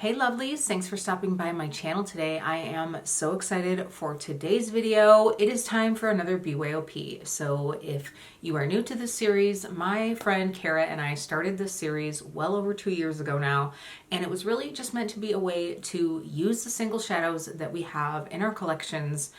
Hey lovelies, thanks for stopping by my channel today. I am so excited for today's video. It is time for another BYOP. So if you are new to this series, my friend Kara and I started this series well over 2 years ago now, and it was really just meant to be a way to use the single shadows that we have in our collections,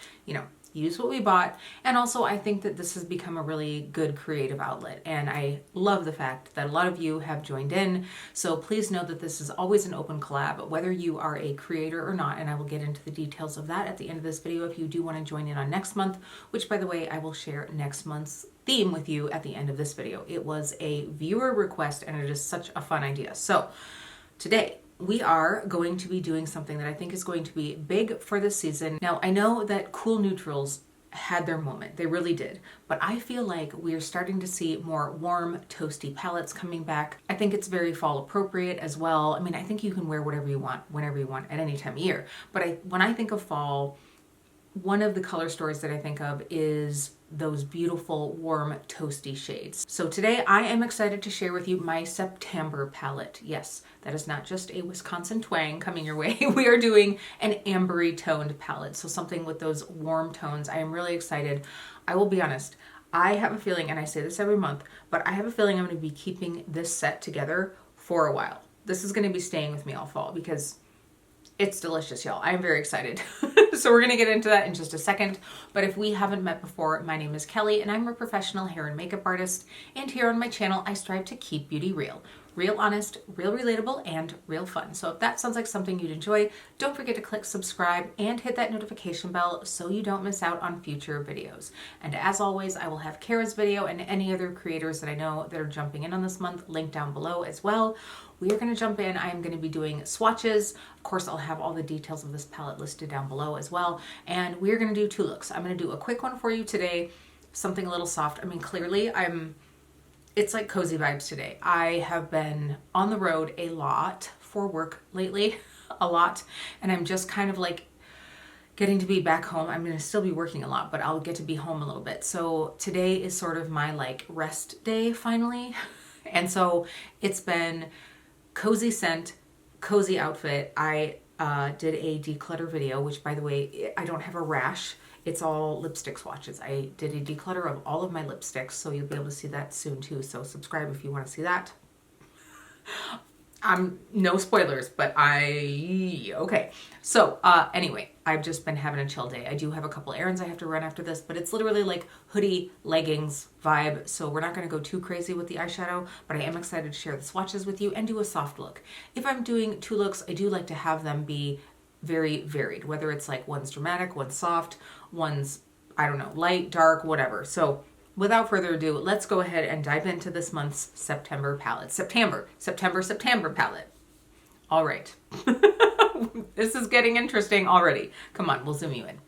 use what we bought. And also I think that this has become a really good creative outlet, and I love the fact that a lot of you have joined in. So please know that this is always an open collab, whether you are a creator or not, and I will get into the details of that at the end of this video if you do want to join in on next month, which by the way, I will share next month's theme with you at the end of this video. It was a viewer request and it is such a fun idea. So today, we are going to be doing something that I think is going to be big for this season. Now, I know that cool neutrals had their moment. They really did. But I feel like we're starting to see more warm, toasty palettes coming back. I think it's very fall appropriate as well. I mean, I think you can wear whatever you want, whenever you want, at any time of year. But when I think of fall, one of the color stories that I think of is those beautiful, warm, toasty shades. So today I am excited to share with you my SeptAMBER palette. Yes, that is not just a Wisconsin twang coming your way. We are doing an ambery toned palette. So something with those warm tones. I am really excited. I will be honest, I have a feeling, and I say this every month, but I have a feeling I'm going to be keeping this set together for a while. This is going to be staying with me all fall because it's delicious, y'all. I'm very excited. So we're going to get into that in just a second. But if we haven't met before, my name is Kelly and I'm a professional hair and makeup artist. And here on my channel, I strive to keep beauty real. Real honest, real relatable, and real fun. So if that sounds like something you'd enjoy, don't forget to click subscribe and hit that notification bell so you don't miss out on future videos. And as always, I will have Kara's video and any other creators that I know that are jumping in on this month linked down below as well. We are going to jump in. I'm going to be doing swatches. Of course, I'll have all the details of this palette listed down below as well. And we're going to do two looks. I'm going to do a quick one for you today, something a little soft. I mean, clearly it's like cozy vibes today. I have been on the road a lot for work lately, a lot. And I'm just kind of like getting to be back home. I'm going to still be working a lot, but I'll get to be home a little bit. So today is sort of my like rest day finally. And so it's been cozy scent, cozy outfit. I did a declutter video, which by the way, I don't have a rash. It's all lipstick swatches. I did a declutter of all of my lipsticks, so you'll be able to see that soon too. So subscribe if you want to see that. No spoilers, but okay. So anyway, I've just been having a chill day. I do have a couple errands I have to run after this, but it's literally like hoodie, leggings vibe. So we're not going to go too crazy with the eyeshadow, but I am excited to share the swatches with you and do a soft look. If I'm doing two looks, I do like to have them be very varied, whether it's like one's dramatic, one's soft, one's, I don't know, light, dark, whatever. So without further ado, let's go ahead and dive into this month's SeptAMBER palette. SeptAMBER palette. All right. This is getting interesting already. Come on, we'll zoom you in.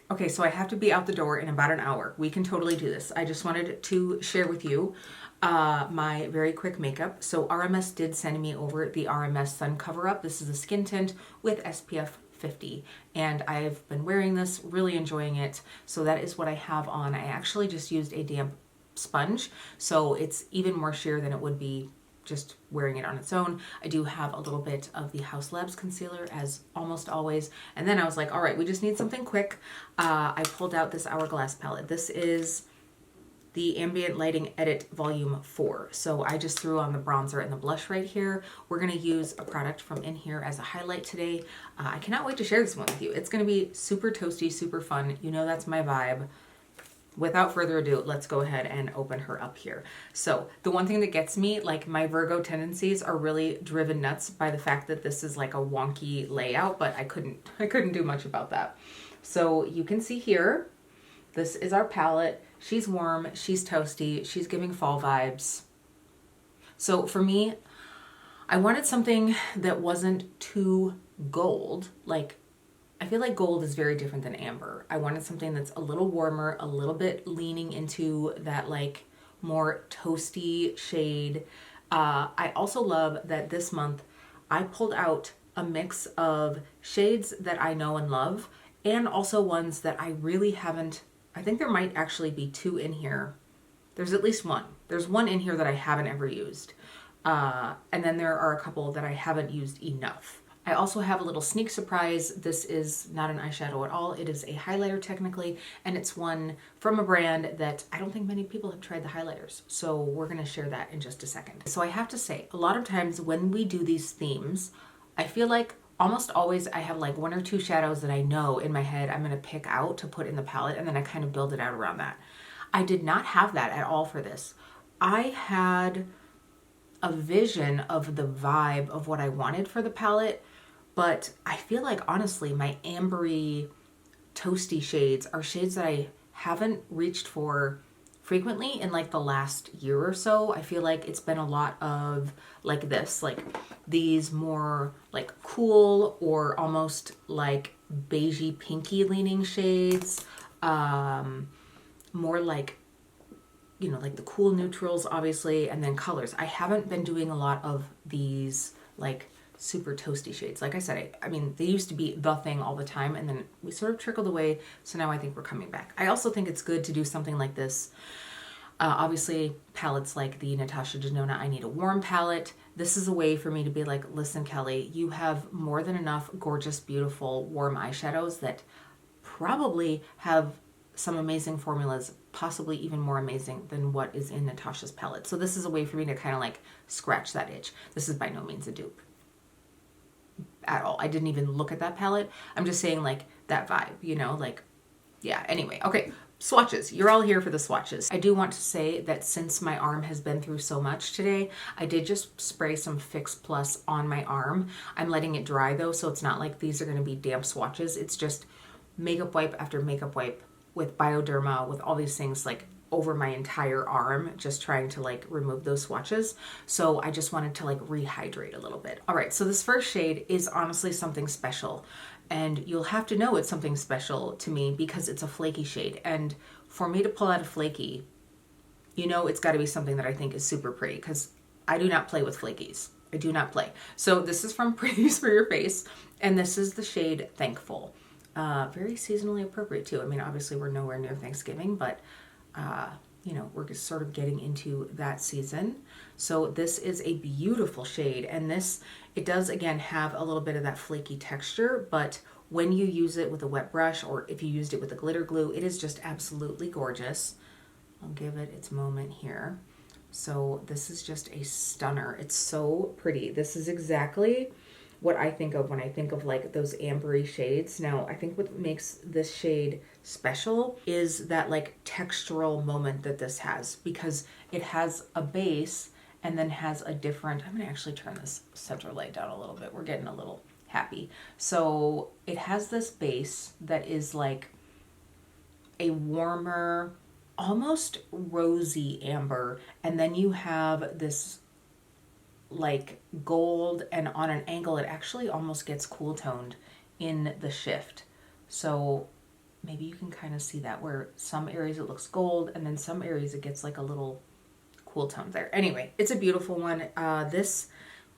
Okay, so I have to be out the door in about an hour. We can totally do this. I just wanted to share with you my very quick makeup. So RMS did send me over the RMS Sun Cover Up. This is a skin tint with SPF 50, and I've been wearing this, really enjoying it. So that is what I have on. I actually just used a damp sponge, so it's even more sheer than it would be just wearing it on its own. I do have a little bit of the Haus Labs concealer, as almost always, and then I was like, all right, we just need something quick. I pulled out this Hourglass palette. This is the Ambient Lighting Edit Volume 4. So I just threw on the bronzer and the blush right here. We're going to use a product from in here as a highlight today. I cannot wait to share this one with you. It's going to be super toasty, super fun. You know that's my vibe. Without further ado, let's go ahead and open her up here. So the one thing that gets me, like my Virgo tendencies are really driven nuts by the fact that this is like a wonky layout, but I couldn't do much about that. So you can see here, this is our palette. She's warm, she's toasty, she's giving fall vibes. So for me, I wanted something that wasn't too gold. Like, I feel like gold is very different than amber. I wanted something that's a little warmer, a little bit leaning into that like more toasty shade. I also love that this month I pulled out a mix of shades that I know and love, and also ones that I really haven't. I think there might actually be two in here. There's at least one. There's one in here that I haven't ever used. And then there are a couple that I haven't used enough. I also have a little sneak surprise. This is not an eyeshadow at all. It is a highlighter technically, and it's one from a brand that I don't think many people have tried the highlighters. So we're gonna share that in just a second. So I have to say, a lot of times when we do these themes, I feel like almost always I have like one or two shadows that I know in my head I'm gonna pick out to put in the palette, and then I kind of build it out around that. I did not have that at all for this. I had a vision of the vibe of what I wanted for the palette, but I feel like honestly my ambery toasty shades are shades that I haven't reached for frequently in like the last year or so. I feel like it's been a lot of like this, like these more like cool or almost like beigey pinky leaning shades, more like, you know, like the cool neutrals obviously, and then colors. I haven't been doing a lot of these like super toasty shades. Like I said, I mean, they used to be the thing all the time, and then we sort of trickled away, so now I think we're coming back. I also think it's good to do something like this. Obviously, palettes like the Natasha Denona I Need a Warm palette, this is a way for me to be like, listen, Kelly, you have more than enough gorgeous, beautiful, warm eyeshadows that probably have some amazing formulas, possibly even more amazing than what is in Natasha's palette. So this is a way for me to kind of like scratch that itch. This is by no means a dupe at all. I didn't even look at that palette. I'm just saying like that vibe, you know, like, yeah, anyway. Okay, swatches. You're all here for the swatches. I do want to say that since my arm has been through so much today, I did just spray some Fix Plus on my arm. I'm letting it dry though, so it's not like these are gonna be damp swatches. It's just makeup wipe after makeup wipe with Bioderma, with all these things like over my entire arm, just trying to like remove those swatches. So I just wanted to like rehydrate a little bit. All right, so this first shade is honestly something special, and you'll have to know it's something special to me because it's a flaky shade. And for me to pull out a flaky, you know, it's gotta be something that I think is super pretty, because I do not play with flakies. I do not play. So this is from Pretties for Your Face, and this is the shade Thankful. Very seasonally appropriate too. I mean, obviously we're nowhere near Thanksgiving, but you know, we're just sort of getting into that season. So this is a beautiful shade, and this, it does again have a little bit of that flaky texture, but when you use it with a wet brush, or if you used it with a glitter glue, it is just absolutely gorgeous. I'll give it its moment here. So this is just a stunner. It's so pretty. This is exactly what I think of when I think of like those ambery shades. Now, I think what makes this shade special is that like textural moment that this has, because it has a base and then has a different, I'm gonna actually turn this center light down a little bit. We're getting a little happy. So it has this base that is like a warmer, almost rosy amber, and then you have this like gold, and on an angle it actually almost gets cool toned in the shift. So maybe you can kind of see that, where some areas it looks gold and then some areas it gets like a little cool tone there. Anyway, it's a beautiful one. This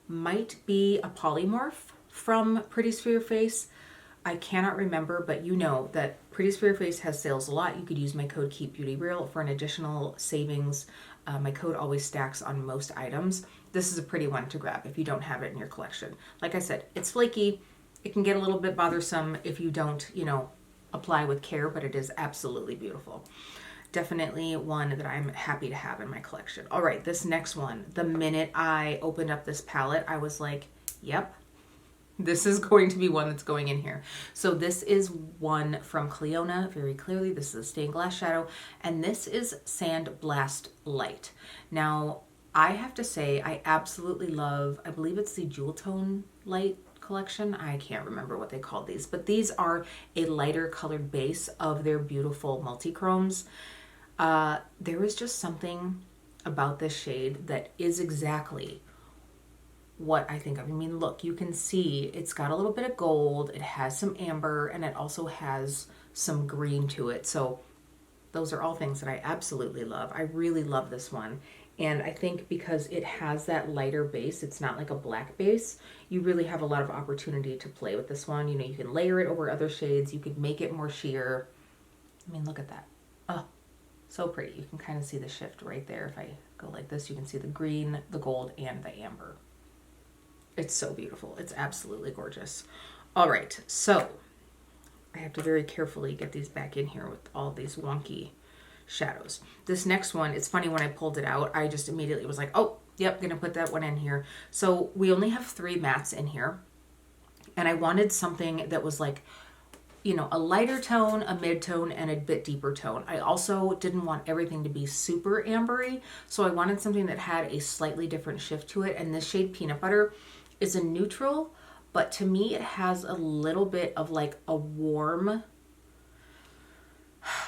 might be a polymorph from Pretties for Your Face. I cannot remember, but you know that Pretties for Your Face has sales a lot. You could use my code KEEPBEAUTYREAL for an additional savings. My code always stacks on most items. This is a pretty one to grab if you don't have it in your collection. Like I said, it's flaky. It can get a little bit bothersome if you don't, you know, apply with care, but it is absolutely beautiful. Definitely one that I'm happy to have in my collection. All right, this next one, the minute I opened up this palette, I was like, yep, this is going to be one that's going in here. So this is one from Clionadh, very clearly. This is a stained glass shadow, and this is Sand Blast Light. Now, I have to say, I absolutely love, I believe it's the Jewel Tone Light collection. I can't remember what they called these, but these are a lighter colored base of their beautiful multi-chromes. There is just something about this shade that is exactly what I think of. I mean, look, you can see it's got a little bit of gold, it has some amber, and it also has some green to it. So those are all things that I absolutely love. I really love this one. And I think because it has that lighter base, it's not like a black base, you really have a lot of opportunity to play with this one. You know, you can layer it over other shades, you could make it more sheer. I mean, look at that. Oh, so pretty. You can kind of see the shift right there. If I go like this, you can see the green, the gold, and the amber. It's so beautiful. It's absolutely gorgeous. All right, so I have to very carefully get these back in here with all these wonky shadows. This next one, it's funny, when I pulled it out, I just immediately was like, oh, yep, gonna put that one in here. So we only have 3 mattes in here, and I wanted something that was like, you know, a lighter tone, a mid-tone, and a bit deeper tone. I also didn't want everything to be super ambery, so I wanted something that had a slightly different shift to it, and this shade Peanut Butter is a neutral, but to me it has a little bit of like a warm,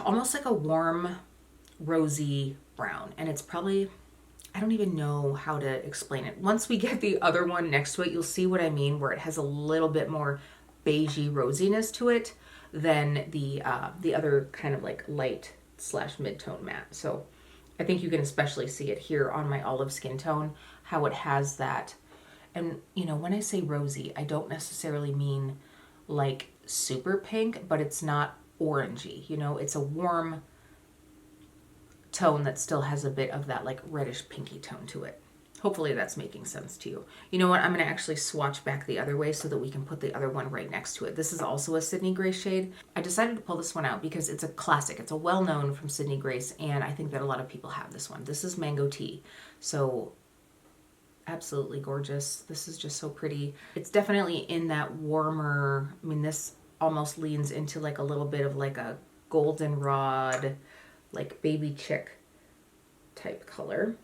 almost like a warm rosy brown, and it's probably, I don't even know how to explain it. Once we get the other one next to it, you'll see what I mean, where it has a little bit more beigey rosiness to it than the other kind of like light slash mid-tone matte. So I think you can especially see it here on my olive skin tone, how it has that. And you know, when I say rosy, I don't necessarily mean like super pink, but it's not orangey, you know, it's a warm tone that still has a bit of that like reddish pinky tone to it. Hopefully that's making sense to you. You know what? I'm going to actually swatch back the other way so that we can put the other one right next to it. This is also a Sydney Grace shade. I decided to pull this one out because it's a classic. It's a well-known from Sydney Grace, and I think that a lot of people have this one. This is Mango Tea. So absolutely gorgeous. This is just so pretty. It's definitely in that warmer, I mean, this almost leans into like a little bit of like a goldenrod, like baby chick type color.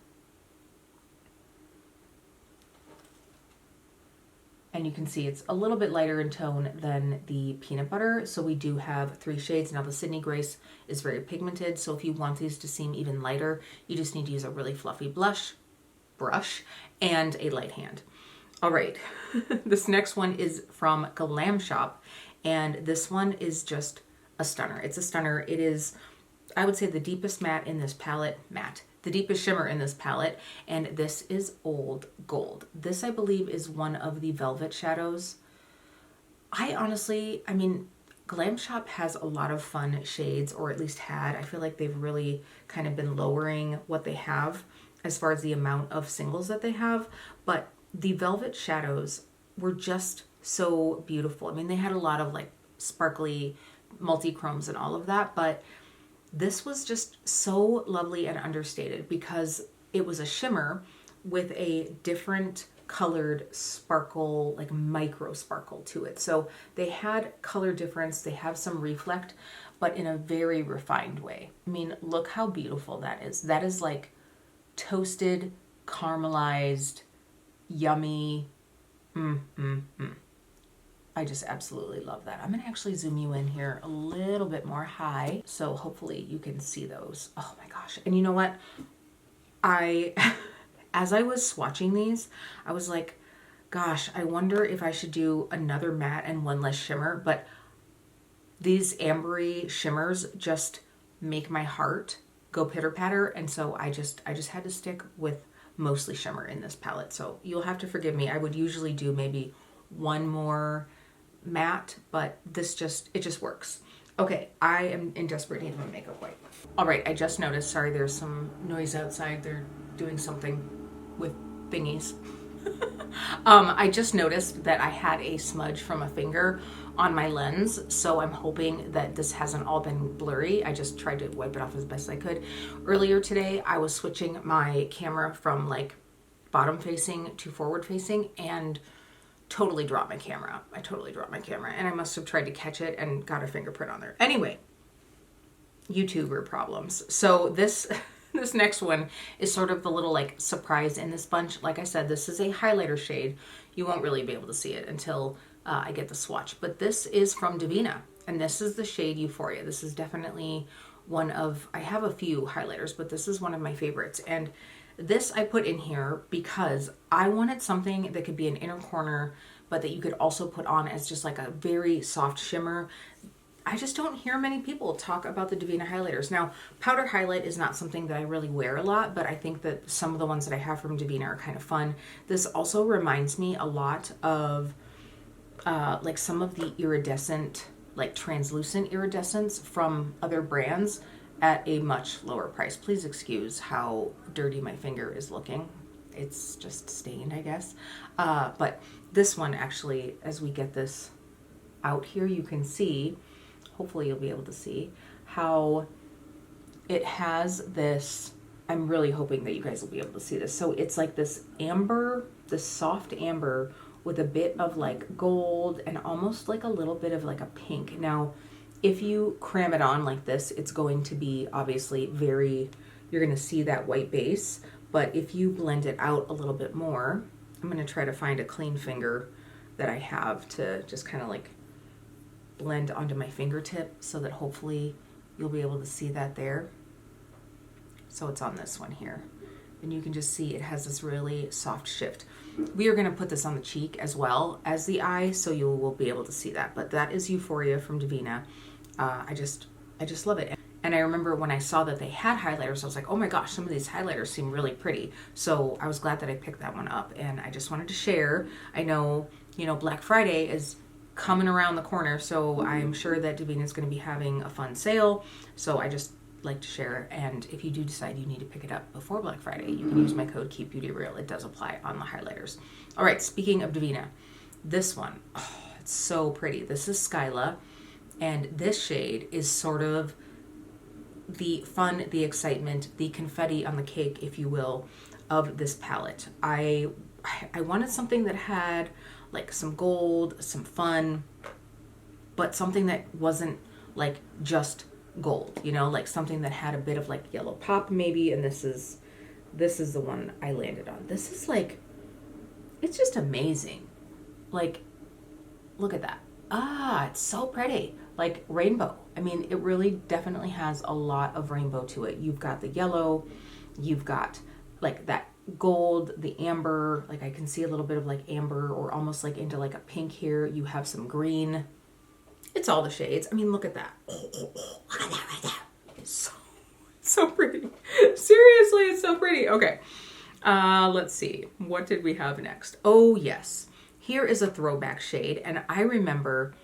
And you can see it's a little bit lighter in tone than the Peanut Butter. So we do have 3 shades. Now the Sydney Grace is very pigmented. So if you want these to seem even lighter, you just need to use a really fluffy brush and a light hand. All right, this next one is from Glamshop. And this one is just a stunner. It's a stunner. It is, I would say, the deepest matte in this palette, the deepest shimmer in this palette, and this is Old Gold. This, I believe, is one of the velvet shadows. I mean, Glamshop has a lot of fun shades, or at least had. I feel like they've really kind of been lowering what they have as far as the amount of singles that they have, but the velvet shadows were just so beautiful. I mean, they had a lot of like sparkly multi-chromes and all of that, but this was just so lovely and understated because it was a shimmer with a different colored sparkle, like micro sparkle to it. So they had color difference, they have some reflect, but in a very refined way. I mean, look how beautiful that is. That is like toasted, caramelized, yummy. I just absolutely love that. I'm gonna actually zoom you in here a little bit more high, so hopefully you can see those. Oh my gosh. And you know what? As I was swatching these, I was like, gosh, I wonder if I should do another matte and one less shimmer, but these ambery shimmers just make my heart go pitter patter, and so I just had to stick with mostly shimmer in this palette. So you'll have to forgive me. I would usually do maybe one more matte, but this it just works. Okay, I am in desperate need of a makeup wipe. All right, I just noticed, sorry, there's some noise outside. They're doing something with thingies. I just noticed that I had a smudge from a finger on my lens, so I'm hoping that this hasn't all been blurry. I just tried to wipe it off as best I could. Earlier today, I was switching my camera from like bottom facing to forward facing and totally dropped my camera. I totally dropped my camera, and I must have tried to catch it and got a fingerprint on there. Anyway, YouTuber problems. So this next one is sort of the little like surprise in this bunch. Like I said, this is a highlighter shade. You won't really be able to see it until I get the swatch, but this is from Devinah, and this is the shade Euphoria. This is definitely one of, I have a few highlighters, but this is one of my favorites. And this I put in here because I wanted something that could be an inner corner, but that you could also put on as just like a very soft shimmer. I just don't hear many people talk about the Devinah highlighters. Now, powder highlight is not something that I really wear a lot, but I think that some of the ones that I have from Devinah are kind of fun. This also reminds me a lot of like some of the iridescent, like translucent iridescents from other brands at a much lower price. Please excuse how dirty my finger is looking. it's just stained, I guess. But this one actually, as we get this out here, you can see, hopefully you'll be able to see, how it has this, I'm really hoping that you guys will be able to see this. So it's like this amber, this soft amber with a bit of like gold and almost like a little bit of like a pink. Now, if you cram it on like this, it's going to be obviously very, you're going to see that white base. But if you blend it out a little bit more, I'm going to try to find a clean finger that I have to just kind of like blend onto my fingertip so that hopefully you'll be able to see that there. So it's on this one here. And you can just see it has this really soft shift. We are going to put this on the cheek as well as the eye, so you will be able to see that. But that is Euphoria from Devinah. I just love it. And I remember when I saw that they had highlighters, I was like, oh my gosh, some of these highlighters seem really pretty. So I was glad that I picked that one up, and I just wanted to share. I know, you know, Black Friday is coming around the corner, so I'm sure that Devinah is going to be having a fun sale. So I just like to share, and if you do decide you need to pick it up before Black Friday, you can use my code KEEPBEAUTYREAL. It does apply on the highlighters. All right, speaking of Devinah, this one, oh, it's so pretty. This is Scylla, and this shade is sort of the fun, the excitement, the confetti on the cake, if you will, of this palette. I wanted something that had like some gold, some fun, but something that wasn't like just gold, you know, like something that had a bit of like yellow pop maybe. And this is the one I landed on. This is like, it's just amazing. Like, look at that. Ah, it's so pretty. Like rainbow. I mean, it really definitely has a lot of rainbow to it. You've got the yellow, you've got like that gold, the amber, like I can see a little bit of like amber or almost like into like a pink here. You have some green. It's all the shades. I mean, look at that. Look at that right there. So pretty. Seriously, it's so pretty. Okay. Let's see. What did we have next? Oh, yes. Here is a throwback shade. And I remember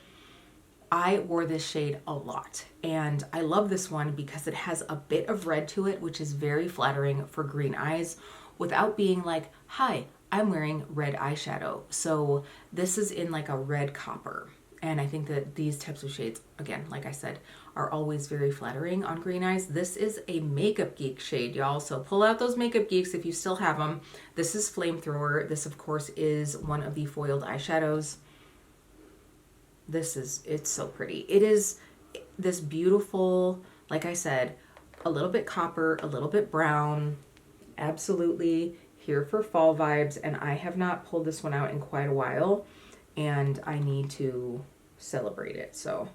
I wore this shade a lot. And I love this one because it has a bit of red to it, which is very flattering for green eyes without being like, hi, I'm wearing red eyeshadow. So this is in like a red copper. And I think that these types of shades, again, like I said, are always very flattering on green eyes. This is a Makeup Geek shade, y'all. So pull out those Makeup Geeks if you still have them. This is Flamethrower. This, of course, is one of the foiled eyeshadows. It's so pretty. It is this beautiful, like I said, a little bit copper, a little bit brown. Absolutely here for fall vibes. And I have not pulled this one out in quite a while. And I need to celebrate it. So,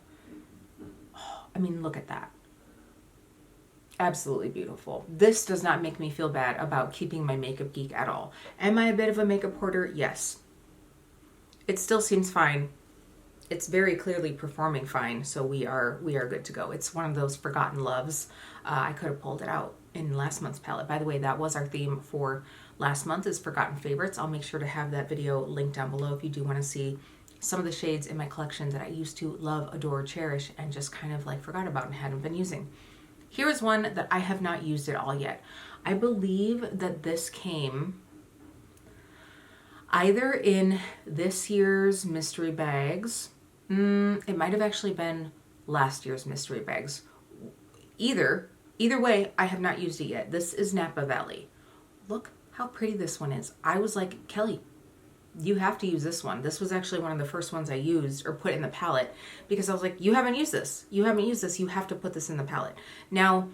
I mean, look at that. Absolutely beautiful. This does not make me feel bad about keeping my Makeup Geek at all. Am I a bit of a makeup hoarder? Yes. It still seems fine. It's very clearly performing fine. So we are good to go. It's one of those forgotten loves. I could have pulled it out in last month's palette. By the way, that was our theme for last month, is Forgotten Favorites. I'll make sure to have that video linked down below if you do want to see some of the shades in my collection that I used to love, adore, cherish, and just kind of like forgot about and hadn't been using. Here is one that I have not used at all yet. I believe that this came either in this year's mystery bags. It might have actually been last year's mystery bags. Either way, I have not used it yet. This is Napa Valley. Look how pretty this one is. I was like, Kelly, you have to use this one. This was actually one of the first ones I used or put in the palette because I was like, you haven't used this. You haven't used this. You have to put this in the palette. Now,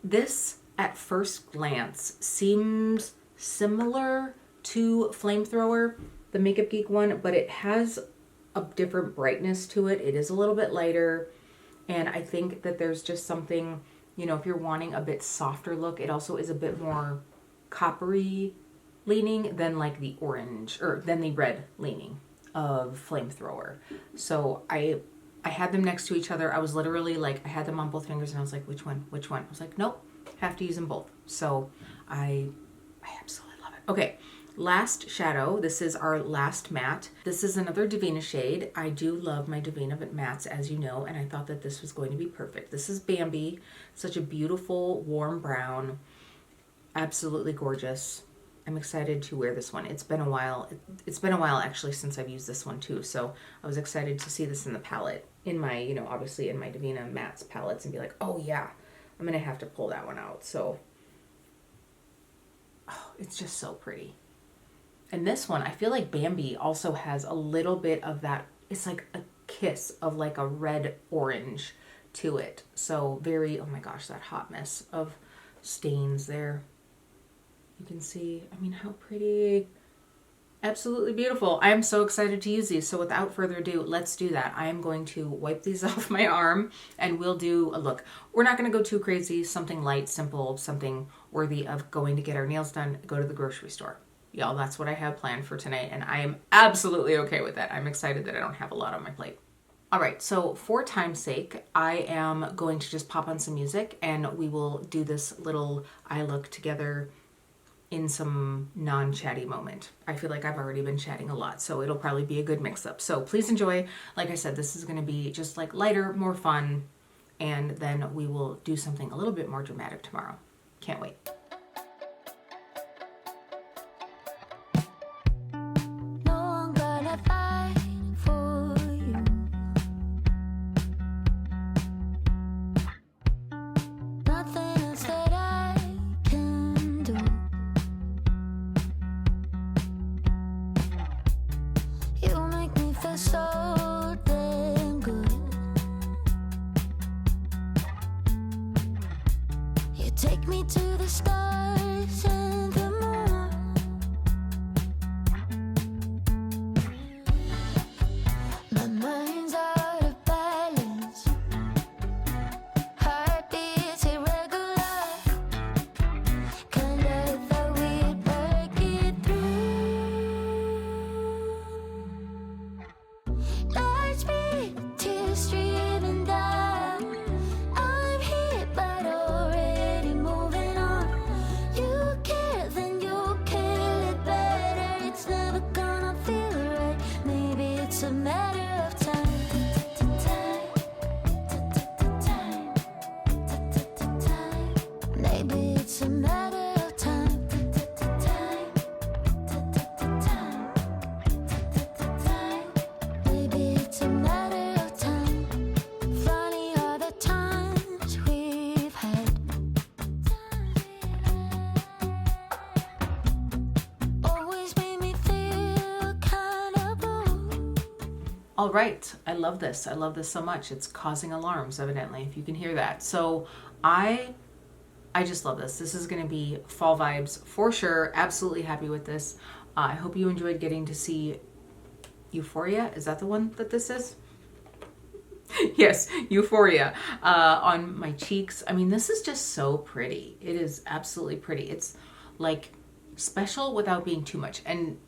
this at first glance seems similar to Flamethrower, the Makeup Geek one, but it has a different brightness to it. It is a little bit lighter. And I think that there's just something, you know, if you're wanting a bit softer look, it also is a bit more coppery leaning than like the orange or than the red leaning of Flamethrower. So I had them next to each other. I was literally like, I had them on both fingers and I was like, which one? I was like, nope, have to use them both. So I absolutely love it. Okay. Last shadow. This is our last matte. This is another Devinah shade. I do love my Devinah mattes, as you know, and I thought that this was going to be perfect. This is Bambi. Such a beautiful, warm brown. Absolutely gorgeous. I'm excited to wear this one. It's been a while. It's been a while actually since I've used this one too. So I was excited to see this in the palette, in my, you know, obviously in my Devinah mattes palettes, and be like, oh yeah, I'm going to have to pull that one out. So, oh, it's just so pretty. And this one, I feel like Bambi also has a little bit of that. It's like a kiss of like a red orange to it. So very, oh my gosh, that hot mess of stains there. You can see, I mean, how pretty. Absolutely beautiful. I am so excited to use these. So without further ado, let's do that. I am going to wipe these off my arm and we'll do a look. We're not going to go too crazy. Something light, simple, something worthy of going to get our nails done, go to the grocery store. Y'all, that's what I have planned for tonight, and I am absolutely okay with that. I'm excited that I don't have a lot on my plate. All right, so for time's sake, I am going to just pop on some music, and we will do this little eye look together in some non-chatty moment. I feel like I've already been chatting a lot, so it'll probably be a good mix-up. So please enjoy. Like I said, this is going to be just like lighter, more fun, and then we will do something a little bit more dramatic tomorrow. Can't wait. Take me to the stars and the moon. My mind's out of balance. Heartbeats irregular. Kinda thought we'd work it through. Light speed, tears streaming down. I'm here, but already moving on. You care, then you'll kill it better. It's never gonna feel right. Maybe it's a matter of time. Maybe it's a matter of time. Maybe it's a matter of time. Funny all the times we've had. Always made me feel kinda blue. All right, I love this. I love this so much. It's causing alarms, evidently, if you can hear that. So I just love this. This is going to be fall vibes for sure. Absolutely happy with this. I hope you enjoyed getting to see Euphoria. Is that the one that this is? Yes, Euphoria on my cheeks. I mean, this is just so pretty. It is absolutely pretty. It's like special without being too much. And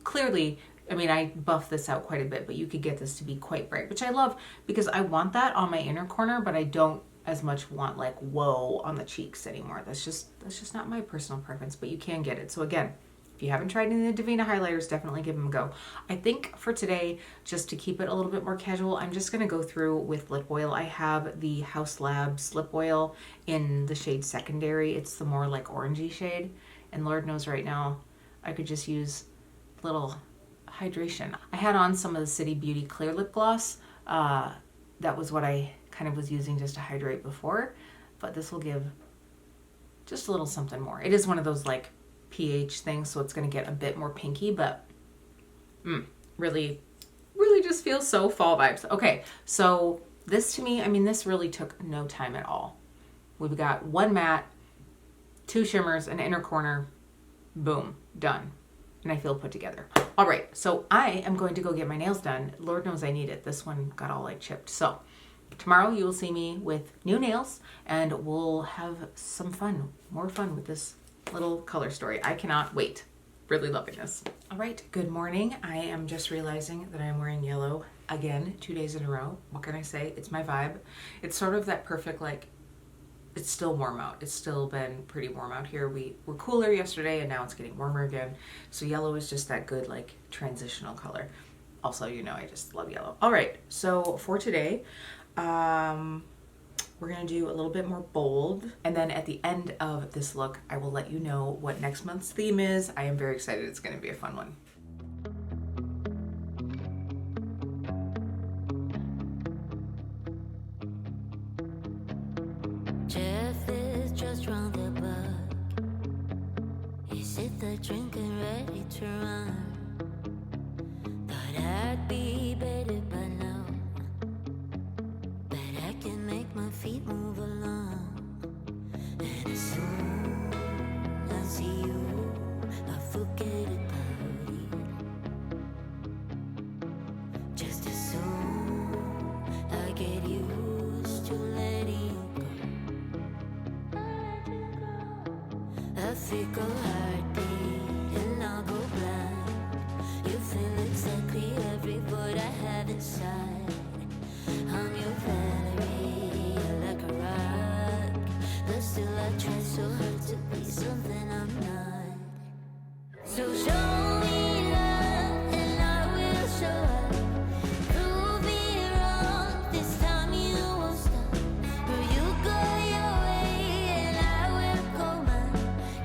clearly, I mean, I buffed this out quite a bit, but you could get this to be quite bright, which I love because I want that on my inner corner, but I don't as much want like whoa on the cheeks anymore. That's just not my personal preference, but you can get it. So again, if you haven't tried any of the Devinah highlighters, definitely give them a go. I think for today, just to keep it a little bit more casual, I'm just going to go through with lip oil. I have the Haus Labs lip oil in the shade Secondary. It's the more like orangey shade. And Lord knows right now, I could just use a little hydration. I had on some of the City Beauty Clear Lip Gloss. That was what I kind of was using just to hydrate before. But this will give just a little something more. It is one of those like pH things, so it's going to get a bit more pinky, but really just feels so fall vibes. Okay, so this to me, I mean, this really took no time at all. We've got one matte, two shimmers, an inner corner, boom, done. And I feel put together. All right, so I am going to go get my nails done. Lord knows I need it. This one got all like chipped. So tomorrow you will see me with new nails and we'll have some fun, more fun with this little color story. I cannot wait. Really loving this. All right, good morning. I am just realizing that I'm wearing yellow again 2 days in a row. What can I say? It's my vibe. It's sort of that perfect, like, it's still warm out. It's still been pretty warm out here. We were cooler yesterday and now it's getting warmer again. So yellow is just that good like transitional color. Also, you know, I just love yellow. All right, so for today, We're gonna do a little bit more bold. And then at the end of this look, I will let you know what next month's theme is. I am very excited. It's gonna be a fun one. Jeff is just round the block. Is it the drink and ready to run? Thought I'd be better by now, but I can make my feet move along. And as soon as I see you, I forget about it. Just as soon I get used to letting you go. I feel a heartbeat and I'll go blind. You feel exactly every void I have inside. I'm your Valerie, like a rock, but still I try so hard to be something I'm not. So show me love and I will show up. Prove me wrong, this time you won't stop. Or you go your way and I will go mine.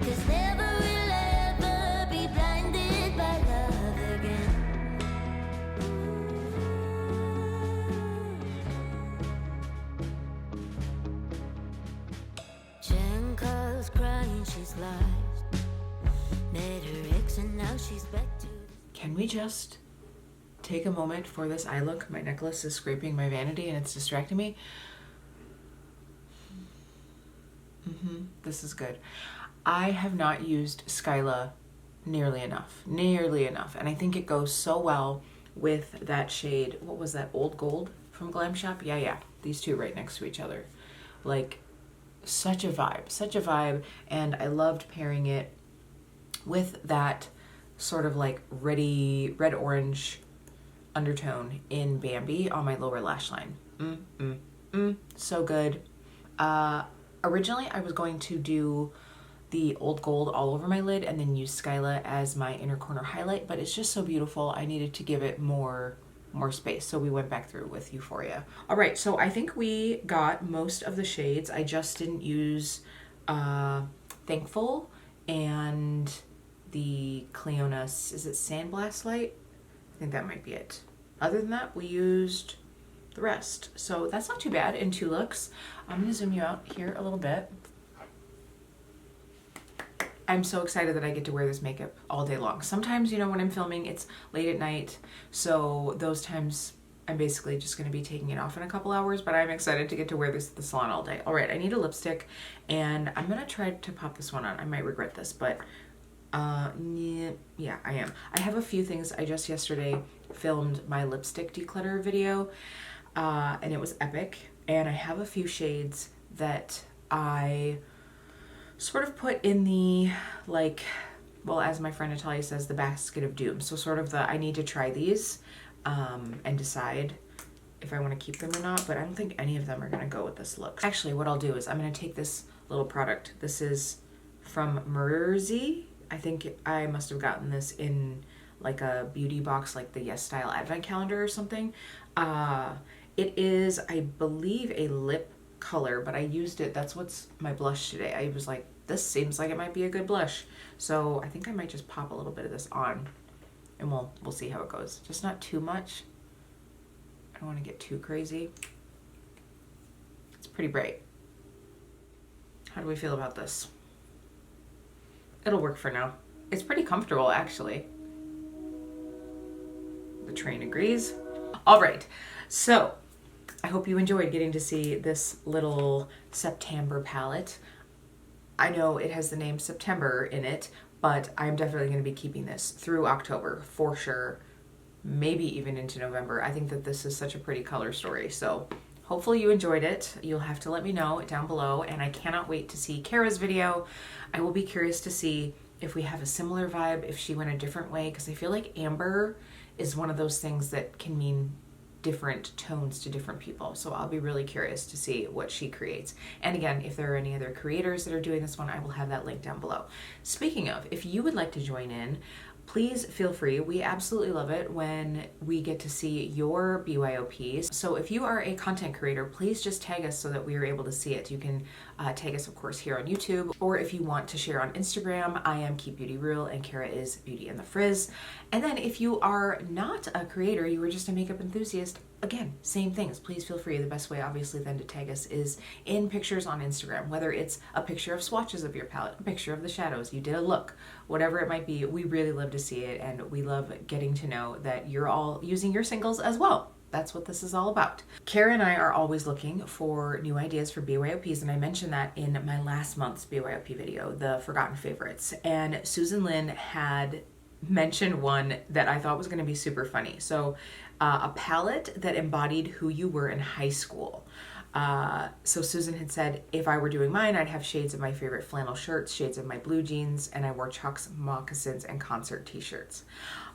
'Cause never will I ever be blinded by love again. Jen calls crying, she's lost. Met her ex and now she's back to. Can we just take a moment for this eye look? My necklace is scraping my vanity and it's distracting me. This is good. I have not used Scylla nearly enough, and I think it goes so well with that shade. What was that, Old Gold from Glamshop? Yeah, these two right next to each other. Like, such a vibe, and I loved pairing it with that sort of like red orange undertone in Bambi on my lower lash line. So good. Originally I was going to do the Old Gold all over my lid and then use Scylla as my inner corner highlight, but it's just so beautiful. I needed to give it more space, so we went back through with Euphoria. All right, so I think we got most of the shades. I just didn't use Thankful and the Clionadh, is it Sandblast Light? I think that might be it. Other than that, we used the rest. So that's not too bad in 2 looks. I'm gonna zoom you out here a little bit. I'm so excited that I get to wear this makeup all day long. Sometimes, you know, when I'm filming, it's late at night, so those times I'm basically just going to be taking it off in a couple hours, but I'm excited to get to wear this at the salon all day. All right, I need a lipstick, and I'm going to try to pop this one on. I might regret this, but yeah, I am. I have a few things. I just yesterday filmed my lipstick declutter video, and it was epic, and I have a few shades that I sort of put in the, like, well, as my friend Natalia says, the basket of doom. So sort of the, I need to try these and decide if I want to keep them or not, but I don't think any of them are going to go with this look. Actually, what I'll do is I'm going to take this little product. This is from Mersey. I think I must have gotten this in like a beauty box, like the Yes Style Advent Calendar or something. It is, I believe, a lip color, but I used it. That's what's my blush today. I was like, this seems like it might be a good blush, so I think I might just pop a little bit of this on, and we'll see how it goes. Just not too much. I don't want to get too crazy. It's pretty bright. How do we feel about this? It'll work for now. It's pretty comfortable, actually. The train agrees. All right, so I hope you enjoyed getting to see this little SeptAMBER palette. I know it has the name September in it, but I'm definitely going to be keeping this through October for sure, maybe even into November. I think that this is such a pretty color story, so hopefully you enjoyed it. You'll have to let me know down below, and I cannot wait to see Kara's video. I will be curious to see if we have a similar vibe, if she went a different way, because I feel like amber is one of those things that can mean different tones to different people. So I'll be really curious to see what she creates. And again, if there are any other creators that are doing this one, I will have that link down below. Speaking of, if you would like to join in please feel free. We absolutely love it when we get to see your BYOPs. So if you are a content creator, please just tag us so that we are able to see it. You can tag us, of course, here on YouTube, or if you want to share on Instagram, I am KEEPBEAUTYREAL and Kara is Beauty and the Frizz. And then if you are not a creator, you are just a makeup enthusiast, again, same things. Please feel free. The best way, obviously, then to tag us is in pictures on Instagram, whether it's a picture of swatches of your palette, a picture of the shadows, you did a look, whatever it might be. We really love to see it, and we love getting to know that you're all using your singles as well. That's what this is all about. Kara and I are always looking for new ideas for BYOPs, and I mentioned that in my last month's BYOP video, the Forgotten Favorites. And Susan Lynn had mentioned one that I thought was going to be super funny. So a palette that embodied who you were in high school. So Susan had said, if I were doing mine, I'd have shades of my favorite flannel shirts, shades of my blue jeans, and I wore Chuck's moccasins and concert t-shirts.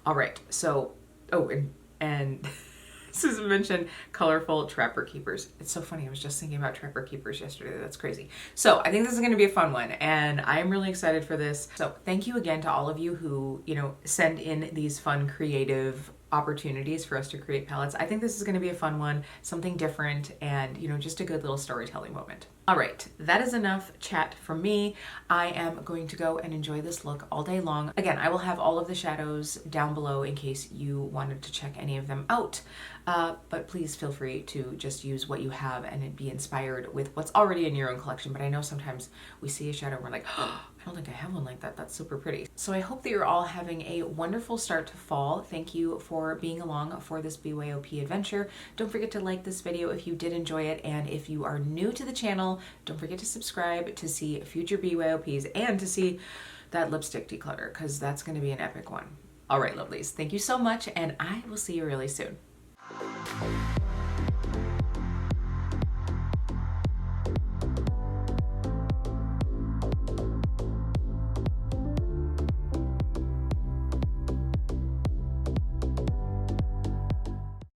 All right, so, oh, and Susan mentioned colorful Trapper Keepers. It's so funny. I was just thinking about Trapper Keepers yesterday. That's crazy. So I think this is going to be a fun one, and I'm really excited for this. So thank you again to all of you who, send in these fun, creative opportunities for us to create palettes. I think this is going to be a fun one, something different, and just a good little storytelling moment. All right, that is enough chat from me. I am going to go and enjoy this look all day long. Again, I will have all of the shadows down below in case you wanted to check any of them out. But please feel free to just use what you have and be inspired with what's already in your own collection. But I know sometimes we see a shadow and we're like, oh, I don't think I have one like that. That's super pretty. So I hope that you're all having a wonderful start to fall. Thank you for being along for this BYOP adventure. Don't forget to like this video if you did enjoy it. And if you are new to the channel, don't forget to subscribe to see future BYOPs and to see that lipstick declutter, because that's going to be an epic one. All right, lovelies. Thank you so much, and I will see you really soon.